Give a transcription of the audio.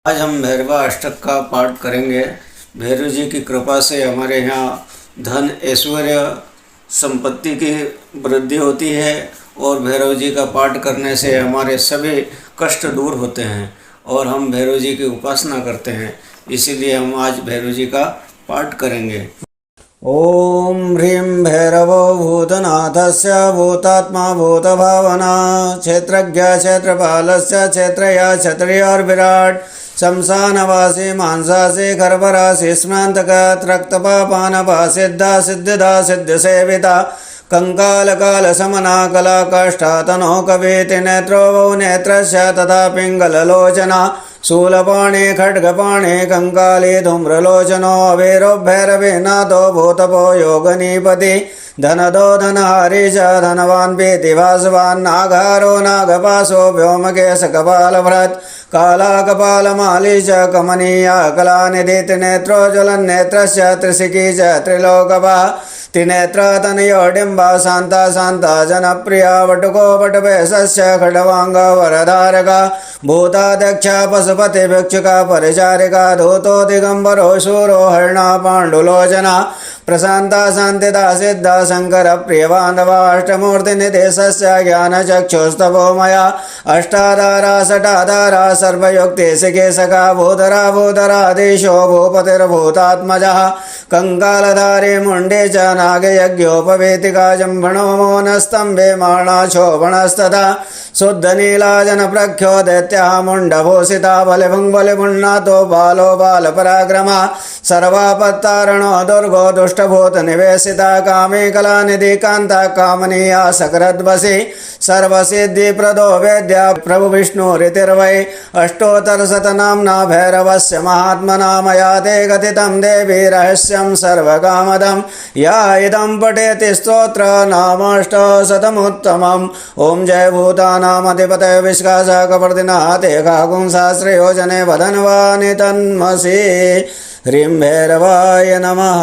आज हम भैरवा अष्टक का पाठ करेंगे। भैरव जी की कृपा से हमारे यहाँ धन ऐश्वर्य संपत्ति की वृद्धि होती है और भैरव जी का पाठ करने से हमारे सभी कष्ट दूर होते हैं और हम भैरव जी की उपासना करते हैं। इसीलिए हम आज भैरव जी का पाठ करेंगे। ओम ह्रीं भैरवो भूतनाथस्य भूतात्मा भूतभावना क्षेत्रज्ञ क्षेत्रपालस्य क्षेत्रया क्षत्रियोर्विराट् शमशानवासी मांसासी गर्भराशि स्मृन्तगत रक्तपापानपा सिद्धा सिद्धिदा सिद्धिसेविता कंकाल समना कला कष्टातनो कवीति नेत्रो वौ नेत्रस्य तथा पिंगललोचना शूलपाणे खड्गपाणे कंकाली धूम्रलोचनो अवीरो भैरवीनाथो भूतपो योगनीपति धनदो धनहारी च धनवान् पीति वासवान् नागारो नागपाशो व्योमकेश कपालभृत् काला कपालमाली च कमनीया कलानिधि नेत्रोज्वलन्नेत्रस्य त्रिशिकी च त्रिलोकपा त्रिनेत्रा तनयोडिम्बा शान्ता शान्ता जनप्रिया वटुको वटवेशस्य खड्वांग वरधारका भूताध्यक्षा पशुपति भिक्षुका परिचारिका धूतो दिगंबरो शूरो हरणा पाण्डुलोचना प्रशांता शांतिदा सिद्धा शंकर प्रिय बांधवा अष्टमूर्ति निदेशस्य ज्ञान चक्षुस्तवो मया अष्टाधारा शटाधारा सर्वयुक्ति शिकेशका भूधरा भूधराधीशो भूपतिर्भूतात्मजः कंकालधारी मुंडे च नागयज्ञोपवेतिका जम्भणो मौनस्तंभे माणाशोभणस्तथा शुद्ध नीलाजन प्रख्यो दैत्यः मुंडभूषिता बलिभुंनाथो बालो बाल पराक्रमा सर्वापत्तारणो दुर्गो दुष्टभूत निवेशिता कामे कलानिधि कांता कामनीया सकरद्वसी सर्वसिद्धि प्रदो वेद्या प्रभु विष्णुरितिर्वै अष्टोत्तर शतनाम्ना भैरवस्य महात्मना मया ते कथितं देवी रहस्यं सर्वकामदं या इदं पठेति स्तोत्र नामाष्टशतमुत्तमम्। ओम जय भूतानामधिपतये विश्वासकवर्धिनाथे काकुंसहस्रयोजने वदन्वानि तन्मसि। ह्रीं भैरवाय नमः।